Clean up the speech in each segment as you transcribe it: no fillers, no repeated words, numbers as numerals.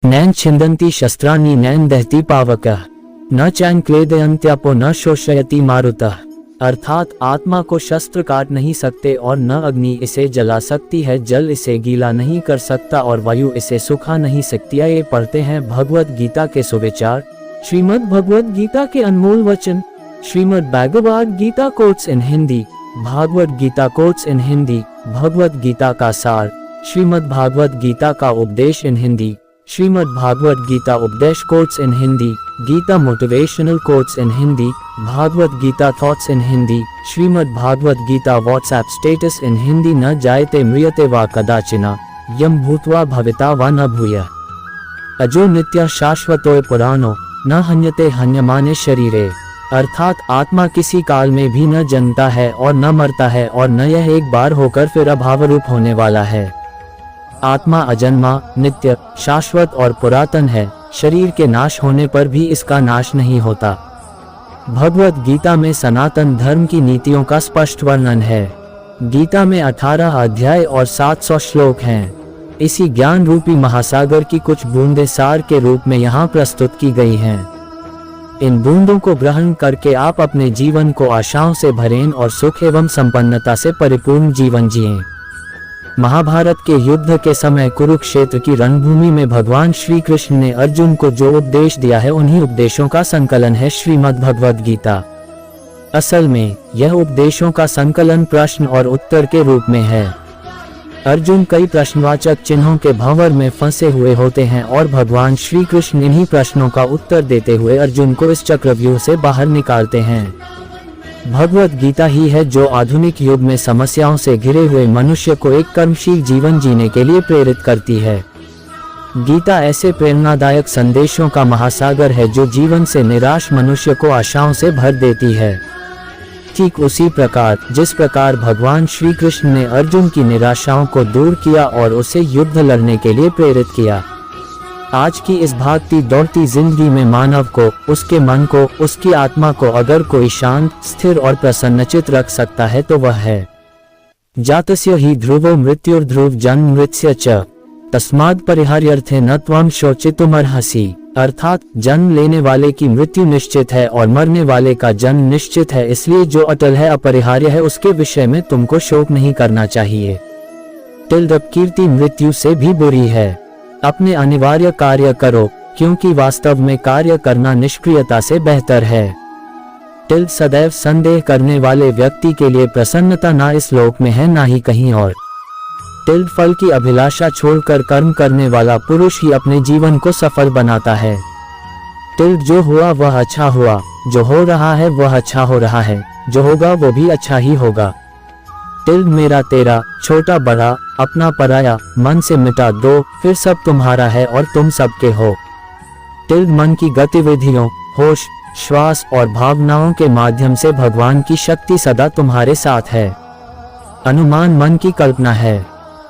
नैन छिन्दन्ति शस्त्राणि नैन दहति पावकः न चैन्क्लेदयन्त्यापो न शोषयति मारुतः। अर्थात आत्मा को शस्त्र काट नहीं सकते और न अग्नि इसे जला सकती है, जल इसे गीला नहीं कर सकता और वायु इसे सुखा नहीं सकती। ये पढ़ते हैं भगवत गीता के सुविचार, श्रीमद् भगवत गीता के अनमोल वचन। Shrimad Bhagavad Gita quotes in Hindi, Bhagavad Gita quotes in Hindi, Bhagavad Gita का सार, श्रीमद् भागवत गीता का उपदेश इन हिंदी, श्रीमद् भागवत गीता उपदेश quotes in Hindi, Gita motivational quotes in Hindi, Bhagavad Gita thoughts in Hindi, Shrimad Bhagavad Gita WhatsApp status in Hindi. न जायते म्रियते वा कदाचिना यम भूत्वा भविता वा न भूयः अजो नित्य शाश्वतो पुराणो न हन्यते हन्यमाने शरीरे। अर्थात आत्मा किसी काल में भी न जन्मता है और न मरता है और न यह एक बार होकर फिर अभाव रूप होने वाला है। आत्मा अजन्मा, नित्य, शाश्वत और पुरातन है। शरीर के नाश होने पर भी इसका नाश नहीं होता। भगवत गीता में सनातन धर्म की नीतियों का स्पष्ट वर्णन है। गीता में 18 अध्याय और 700 श्लोक हैं। इसी ज्ञान रूपी महासागर की कुछ बूंदें सार के रूप में यहाँ प्रस्तुत की गई हैं। इन बूंदों को ग्रहण करके आप अपने जीवन को आशाओं से भरें और सुख एवं संपन्नता से परिपूर्ण जीवन जिएं। महाभारत के युद्ध के समय कुरुक्षेत्र की रणभूमि में भगवान श्री कृष्ण ने अर्जुन को जो उपदेश दिया है, उन्हीं उपदेशों का संकलन है श्रीमद् भगवद गीता। असल में यह उपदेशों का संकलन प्रश्न और उत्तर के रूप में है। अर्जुन कई प्रश्नवाचक चिन्हों के भंवर में फंसे हुए होते हैं और भगवान श्री कृष्ण इन्हीं प्रश्नों का उत्तर देते हुए अर्जुन को इस चक्रव्यूह से बाहर निकालते हैं। भगवत गीता ही है जो आधुनिक युग में समस्याओं से घिरे हुए मनुष्य को एक कर्मशील जीवन जीने के लिए प्रेरित करती है। गीता ऐसे प्रेरणादायक संदेशों का महासागर है जो जीवन से निराश मनुष्य को आशाओं से भर देती है। ठीक उसी प्रकार जिस प्रकार भगवान श्री कृष्ण ने अर्जुन की निराशाओं को दूर किया और उसे युद्ध लड़ने के लिए प्रेरित किया। आज की इस भागती दौड़ती जिंदगी में मानव को, उसके मन को, उसकी आत्मा को अगर कोई शांत, स्थिर और प्रसन्नचित रख सकता है तो वह है जातस्य ही ध्रुवो मृत्युर्ध्रुव जन्म मृत्य च तस्माद् परिहार्यर्थे न त्वं शोचितुमर्हसि। अर्थात जन्म लेने वाले की मृत्यु निश्चित है और मरने वाले का जन्म निश्चित है, इसलिए जो अटल है, अपरिहार्य है, उसके विषय में तुमको शोक नहीं करना चाहिए। कीर्ति मृत्यु से भी बुरी है। अपने अनिवार्य कार्य करो, क्योंकि वास्तव में कार्य करना निष्क्रियता से बेहतर है। सदैव संदेह करने वाले व्यक्ति के लिए प्रसन्नता ना इस लोक में है ना ही कहीं और। फल की अभिलाषा छोड़कर कर्म करने वाला पुरुष ही अपने जीवन को सफल बनाता है। जो हुआ वह अच्छा हुआ, जो हो रहा है वह अच्छा हो रहा है, जो होगा वो भी अच्छा ही होगा। मेरा तेरा, छोटा बड़ा, अपना पराया, मन से मिटा दो, फिर सब तुम्हारा है और तुम सबके हो। मन की गतिविधियों, होश, श्वास और भावनाओं के माध्यम से भगवान की शक्ति सदा तुम्हारे साथ है। अनुमान मन की कल्पना है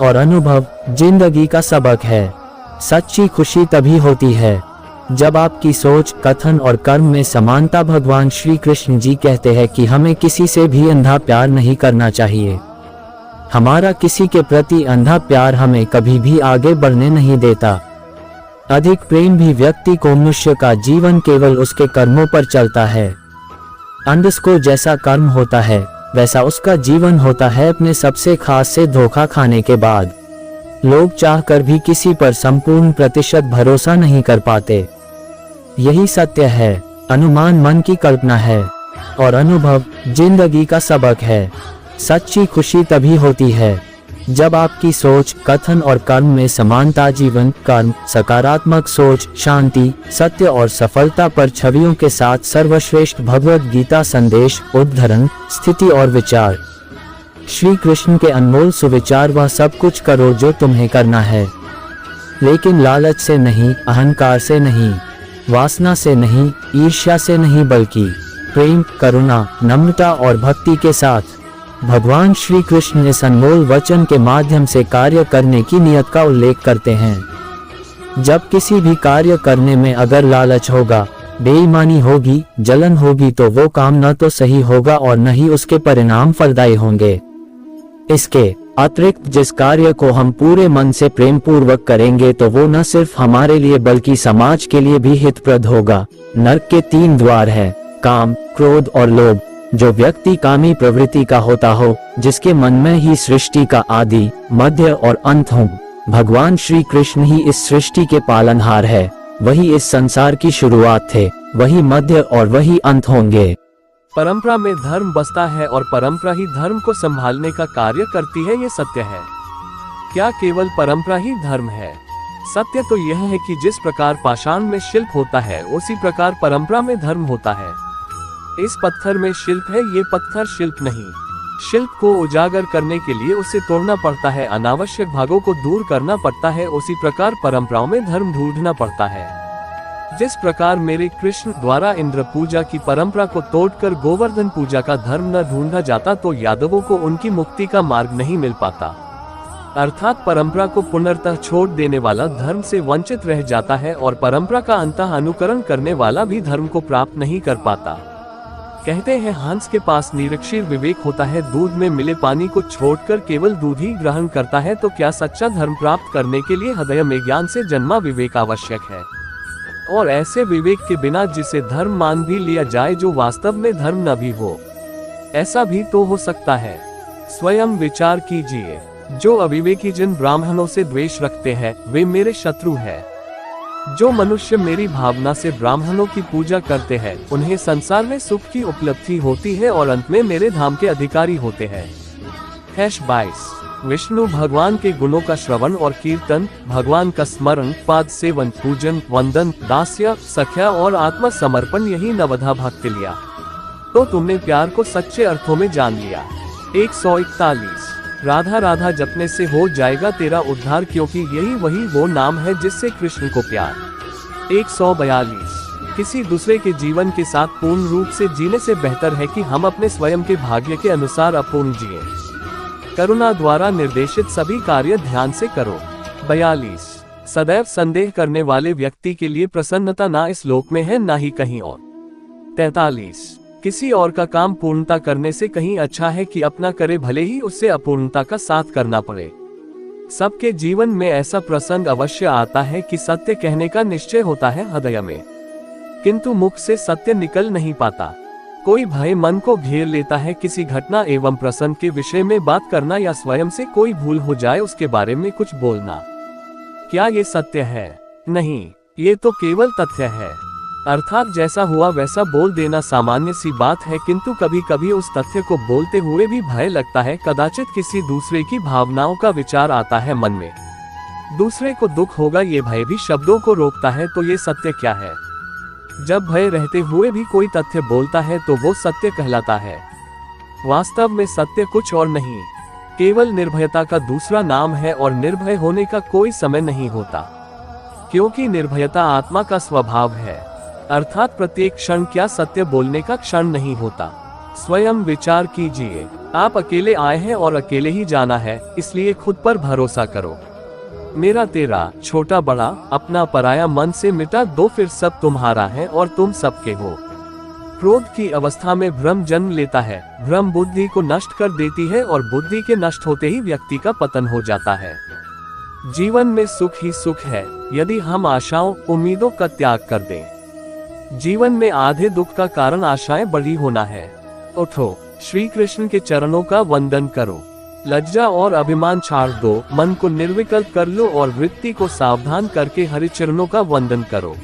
और अनुभव जिंदगी का सबक है। सच्ची खुशी तभी होती है जब आपकी सोच, कथन और कर्म में समानता। भगवान श्री कृष्ण जी कहते हैं कि हमें किसी से भी अंधा प्यार नहीं करना चाहिए। हमारा किसी के प्रति अंधा प्यार हमें कभी भी आगे बढ़ने नहीं देता। अधिक प्रेम भी व्यक्ति को, मनुष्य का जीवन केवल उसके कर्मों पर चलता है। को जैसा कर्म होता है वैसा उसका जीवन होता है। अपने सबसे खास से धोखा खाने के बाद लोग चाहकर भी किसी पर संपूर्ण प्रतिशत भरोसा नहीं कर पाते। यही सत्य है। अनुमान मन की कल्पना है और अनुभव जिंदगी का सबक है। सच्ची खुशी तभी होती है जब आपकी सोच, कथन और कर्म में समानता, जीवन, कर्म, सकारात्मक सोच, शांति, सत्य और सफलता पर छवियों के साथ सर्वश्रेष्ठ भगवत गीता संदेश, उद्धरण, स्थिति और विचार। श्री कृष्ण के अनमोल सुविचार। वह सब कुछ करो जो तुम्हें करना है, लेकिन लालच से नहीं, अहंकार से नहीं, वासना से नहीं, ईर्ष्या से नहीं, बल्कि प्रेम, करुणा, नम्रता और भक्ति के साथ। भगवान श्री कृष्ण इस अनमोल वचन के माध्यम से कार्य करने की नियत का उल्लेख करते हैं। जब किसी भी कार्य करने में अगर लालच होगा, बेईमानी होगी, जलन होगी तो वो काम न तो सही होगा और न ही उसके परिणाम फलदायी होंगे। इसके अतिरिक्त जिस कार्य को हम पूरे मन से प्रेम पूर्वक करेंगे तो वो न सिर्फ हमारे लिए बल्कि समाज के लिए भी हितप्रद होगा। नरक के 3 द्वार हैं, काम, क्रोध और लोभ। जो व्यक्ति कामी प्रवृत्ति का होता हो, जिसके मन में ही सृष्टि का आदि, मध्य और अंत हो, भगवान श्री कृष्ण ही इस सृष्टि के पालनहार है, वही इस संसार की शुरुआत थे, वही मध्य और वही अंत होंगे। परंपरा में धर्म बसता है और परंपरा ही धर्म को संभालने का कार्य करती है, ये सत्य है। क्या केवल परंपरा ही धर्म है? सत्य तो यह है कि जिस प्रकार पाषाण में शिल्प होता है उसी प्रकार परंपरा में धर्म होता है। इस पत्थर में शिल्प है, ये पत्थर शिल्प नहीं। शिल्प को उजागर करने के लिए उसे तोड़ना पड़ता है, अनावश्यक भागों को दूर करना पड़ता है। उसी प्रकार परंपराओं में धर्म ढूंढना पड़ता है। जिस प्रकार मेरे कृष्ण द्वारा इंद्र पूजा की परंपरा को तोड़कर गोवर्धन पूजा का धर्म न ढूंढा जाता तो यादवों को उनकी मुक्ति का मार्ग नहीं मिल पाता। अर्थात परंपरा को पुनर्तः छोड़ देने वाला धर्म से वंचित रह जाता है और परंपरा का अंतः अनुकरण करने वाला भी धर्म को प्राप्त नहीं कर पाता। कहते हैं हंस के पास निरक्षीर विवेक होता है, दूध में मिले पानी को छोड़कर केवल दूध ही ग्रहण करता है। तो क्या सच्चा धर्म प्राप्त करने के लिए हृदय में ज्ञान से जन्मा विवेक आवश्यक है? और ऐसे विवेक के बिना जिसे धर्म मान भी लिया जाए जो वास्तव में धर्म न भी हो, ऐसा भी तो हो सकता है। स्वयं विचार कीजिए, जो अविवेकी जिन ब्राह्मणों से द्वेष रखते हैं वे मेरे शत्रु हैं। जो मनुष्य मेरी भावना से ब्राह्मणों की पूजा करते हैं उन्हें संसार में सुख की उपलब्धि होती है और अंत में मेरे धाम के अधिकारी होते हैं। 22 विष्णु भगवान के गुणों का श्रवण और कीर्तन, भगवान का स्मरण, पाद सेवन, पूजन, वंदन, दास्य, सख्या और आत्म समर्पण, यही नवधा भक्ति लिया तो तुमने प्यार को सच्चे अर्थों में जान लिया। 141 राधा राधा जपने से हो जाएगा तेरा उद्धार, क्योंकि यही वही वो नाम है जिससे कृष्ण को प्यार। 142 किसी दूसरे के जीवन के साथ पूर्ण रूप से जीने से बेहतर है कि हम अपने स्वयं के भाग्य के अनुसार अपूर्ण जिए। करुणा द्वारा निर्देशित सभी कार्य ध्यान से करो। 42 सदैव संदेह करने वाले व्यक्ति के लिए प्रसन्नता ना इस लोक में है ना ही कहीं और। 43 किसी और का काम पूर्णता करने से कहीं अच्छा है कि अपना करे, भले ही उससे अपूर्णता का साथ करना पड़े। सबके जीवन में ऐसा प्रसंग अवश्य आता है कि सत्य कहने का निश्चय होता है हृदय में, किंतु मुख से सत्य निकल नहीं पाता। कोई भय मन को घेर लेता है, किसी घटना एवं प्रसंग के विषय में बात करना या स्वयं से कोई भूल हो जाए उसके बारे में कुछ बोलना। क्या ये सत्य है? नहीं, ये तो केवल तथ्य है। अर्थात जैसा हुआ वैसा बोल देना सामान्य सी बात है, किंतु कभी कभी उस तथ्य को बोलते हुए भी भय लगता है। कदाचित किसी दूसरे की भावनाओं का विचार आता है मन में, दूसरे को दुख होगा, ये भय भी शब्दों को रोकता है। तो ये सत्य क्या है? जब भय रहते हुए भी कोई तथ्य बोलता है तो वो सत्य कहलाता है। वास्तव में सत्य कुछ और नहीं, केवल निर्भयता का दूसरा नाम है और निर्भय होने का कोई समय नहीं होता, क्योंकि निर्भयता आत्मा का स्वभाव है। अर्थात प्रत्येक क्षण क्या सत्य बोलने का क्षण नहीं होता। स्वयं विचार कीजिए, आप अकेले आए हैं और अकेले ही जाना है, इसलिए खुद पर भरोसा करो। मेरा तेरा, छोटा बड़ा, अपना पराया मन से मिटा दो, फिर सब तुम्हारा है और तुम सबके हो। क्रोध की अवस्था में भ्रम जन्म लेता है, भ्रम बुद्धि को नष्ट कर देती है और बुद्धि के नष्ट होते ही व्यक्ति का पतन हो जाता है। जीवन में सुख ही सुख है यदि हम आशाओं उम्मीदों का त्याग कर दें। जीवन में आधे दुख का कारण आशाएं बड़ी होना है। उठो, श्री कृष्ण के चरणों का वंदन करो, लज्जा और अभिमान छाड़ दो, मन को निर्विकल्प कर लो और वृत्ति को सावधान करके हरि चरणों का वंदन करो।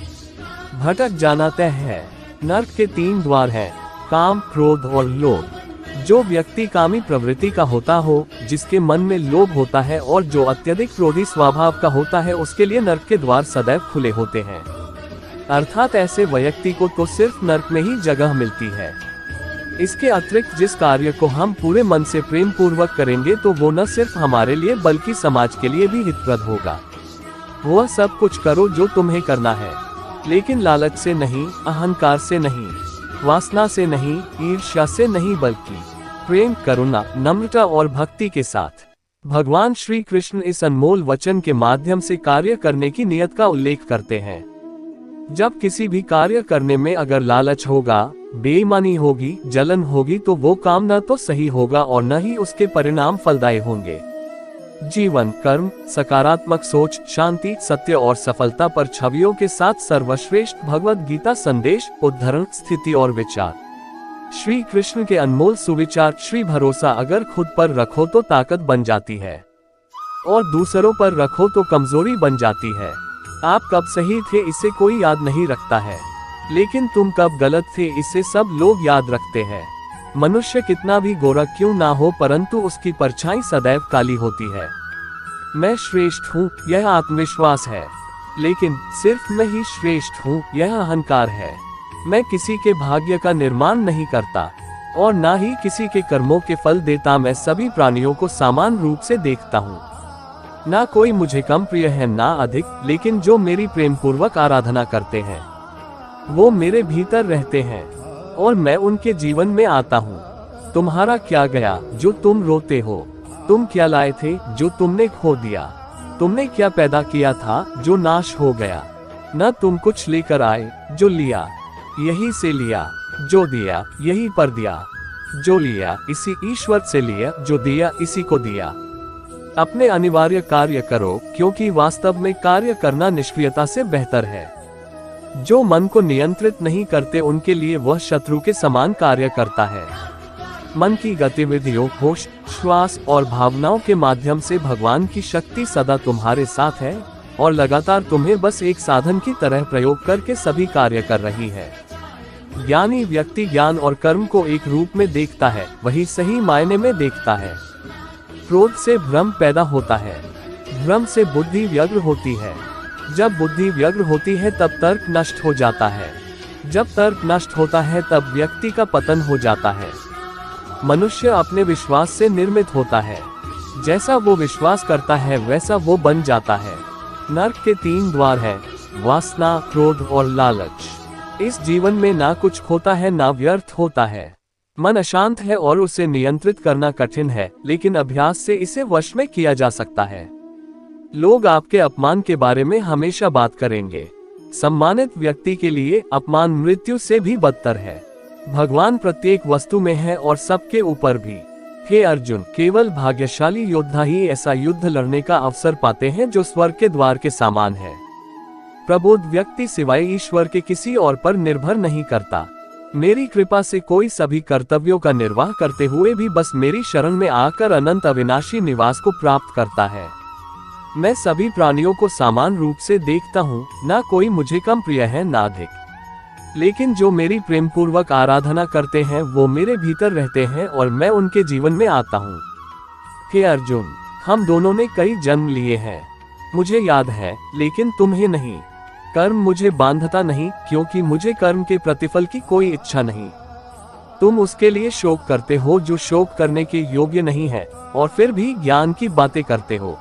भटक जाना तय है। नरक के 3 द्वार हैं, काम, क्रोध और लोभ। जो व्यक्ति कामी प्रवृत्ति का होता हो, जिसके मन में लोभ होता है और जो अत्यधिक क्रोधी स्वभाव का होता है, उसके लिए नरक के द्वार सदैव खुले होते हैं। अर्थात ऐसे व्यक्ति को तो सिर्फ नरक में ही जगह मिलती है। इसके अतिरिक्त जिस कार्य को हम पूरे मन से प्रेम पूर्वक करेंगे तो वो न सिर्फ हमारे लिए बल्कि समाज के लिए भी हितप्रद होगा। वह सब कुछ करो जो तुम्हें करना है, लेकिन लालच से नहीं, अहंकार से नहीं, वासना से नहीं, ईर्ष्या से नहीं, बल्कि प्रेम, करुणा, नम्रता और भक्ति के साथ। भगवान श्री कृष्ण इस अनमोल वचन के माध्यम से कार्य करने की नियत का उल्लेख करते हैं। जब किसी भी कार्य करने में अगर लालच होगा, बेईमानी होगी, जलन होगी, तो वो काम न तो सही होगा और न ही उसके परिणाम फलदायी होंगे। जीवन, कर्म, सकारात्मक सोच, शांति, सत्य और सफलता पर छवियों के साथ सर्वश्रेष्ठ भगवत गीता संदेश, उद्धरण, स्थिति और विचार। श्री कृष्ण के अनमोल सुविचार। श्री भरोसा अगर खुद पर रखो तो ताकत बन जाती है और दूसरों पर रखो तो कमजोरी बन जाती है। आप कब सही थे इसे कोई याद नहीं रखता है, लेकिन तुम कब गलत थे इसे सब लोग याद रखते हैं। मनुष्य कितना भी गोरा क्यों ना हो, परंतु उसकी परछाई सदैव काली होती है। मैं श्रेष्ठ हूँ यह आत्मविश्वास है, लेकिन सिर्फ मैं ही श्रेष्ठ हूँ यह अहंकार है। मैं किसी के भाग्य का निर्माण नहीं करता और ना ही किसी के कर्मों के फल देता। मैं सभी प्राणियों को समान रूप से देखता हूँ। ना कोई मुझे कम प्रिय है ना अधिक, लेकिन जो मेरी प्रेम पूर्वक आराधना करते हैं वो मेरे भीतर रहते हैं और मैं उनके जीवन में आता हूँ। तुम्हारा क्या गया जो तुम रोते हो? तुम क्या लाए थे जो तुमने खो दिया? तुमने क्या पैदा किया था जो नाश हो गया? न तुम कुछ लेकर आए जो लिया, यही से लिया। जो दिया यही पर दिया। जो लिया इसी ईश्वर से लिया, जो दिया इसी को दिया। अपने अनिवार्य कार्य करो, क्योंकि वास्तव में कार्य करना निष्क्रियता से बेहतर है। जो मन को नियंत्रित नहीं करते उनके लिए वह शत्रु के समान कार्य करता है। मन की गतिविधियों, होश, श्वास और भावनाओं के माध्यम से भगवान की शक्ति सदा तुम्हारे साथ है और लगातार तुम्हें बस एक साधन की तरह प्रयोग करके सभी कार्य कर रही है। ज्ञानी व्यक्ति ज्ञान और कर्म को एक रूप में देखता है, वही सही मायने में देखता है। क्रोध से भ्रम पैदा होता है, भ्रम से बुद्धि व्यग्र होती है। जब बुद्धि व्यग्र होती है तब तर्क नष्ट हो जाता है। जब तर्क नष्ट होता है तब व्यक्ति का पतन हो जाता है। मनुष्य अपने विश्वास से निर्मित होता है। जैसा वो विश्वास करता है वैसा वो बन जाता है। नरक के 3 द्वार हैं, वासना, क्रोध और लालच। इस जीवन में ना कुछ खोता है ना व्यर्थ होता है। मन अशांत है और उसे नियंत्रित करना कठिन है, लेकिन अभ्यास से इसे वश में किया जा सकता है। लोग आपके अपमान के बारे में हमेशा बात करेंगे। सम्मानित व्यक्ति के लिए अपमान मृत्यु से भी बदतर है। भगवान प्रत्येक वस्तु में है और सबके ऊपर भी। हे अर्जुन, केवल भाग्यशाली योद्धा ही ऐसा युद्ध लड़ने का अवसर पाते हैं जो स्वर्ग के द्वार के समान है। प्रबुद्ध व्यक्ति सिवाय ईश्वर के किसी और पर निर्भर नहीं करता। मेरी कृपा से कोई सभी कर्तव्यों का निर्वाह करते हुए भी बस मेरी शरण में आकर अनंत अविनाशी निवास को प्राप्त करता है। मैं सभी प्राणियों को समान रूप से देखता हूँ, ना कोई मुझे कम प्रिय है ना अधिक। लेकिन जो मेरी प्रेम पूर्वक आराधना करते हैं वो मेरे भीतर रहते हैं और मैं उनके जीवन में आता हूँ। हे अर्जुन, हम दोनों ने कई जन्म लिए हैं, मुझे याद है, लेकिन तुम्हें नहीं। कर्म मुझे बांधता नहीं, क्योंकि मुझे कर्म के प्रतिफल की कोई इच्छा नहीं। तुम उसके लिए शोक करते हो जो शोक करने के योग्य नहीं है, और फिर भी ज्ञान की बातें करते हो।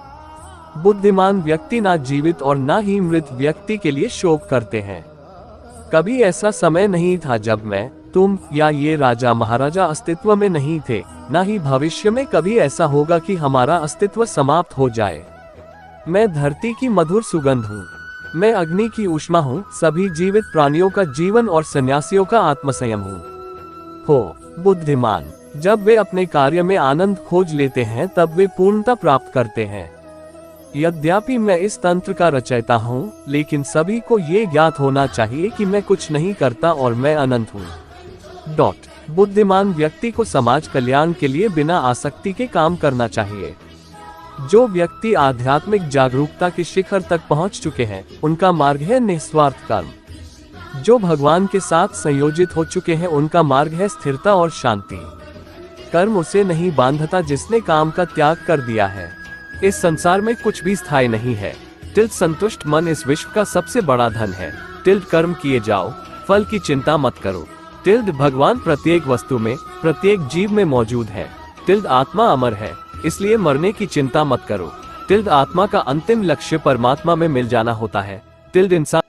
बुद्धिमान व्यक्ति ना जीवित और ना ही मृत व्यक्ति के लिए शोक करते हैं। कभी ऐसा समय नहीं था जब मैं, तुम या ये राजा महाराजा अस्तित्व में नहीं थे, ना ही भविष्य में कभी ऐसा होगा कि हमारा अस्तित्व समाप्त हो जाए। मैं धरती की मधुर सुगंध हूँ, मैं अग्नि की ऊष्मा हूँ, सभी जीवित प्राणियों का जीवन और सन्यासियों का आत्मसंयम हूँ। हो बुद्धिमान, जब वे अपने कार्य में आनंद खोज लेते हैं तब वे पूर्णता प्राप्त करते हैं। यद्यपि मैं इस तंत्र का रचयिता हूँ, लेकिन सभी को ये ज्ञात होना चाहिए कि मैं कुछ नहीं करता और मैं अनंत हूँ। बुद्धिमान व्यक्ति को समाज कल्याण के लिए बिना आसक्ति के काम करना चाहिए। जो व्यक्ति आध्यात्मिक जागरूकता के शिखर तक पहुंच चुके हैं, उनका मार्ग है निस्वार्थ कर्म। जो भगवान के साथ संयोजित हो चुके हैं, उनका मार्ग है स्थिरता और शांति। कर्म उसे नहीं बांधता जिसने काम का त्याग कर दिया है। इस संसार में कुछ भी स्थायी नहीं है। संतुष्ट मन इस विश्व का सबसे बड़ा धन है। कर्म किए जाओ, फल की चिंता मत करो। भगवान प्रत्येक वस्तु में, प्रत्येक जीव में मौजूद है। आत्मा अमर है, इसलिए मरने की चिंता मत करो। आत्मा का अंतिम लक्ष्य परमात्मा में मिल जाना होता है। इंसान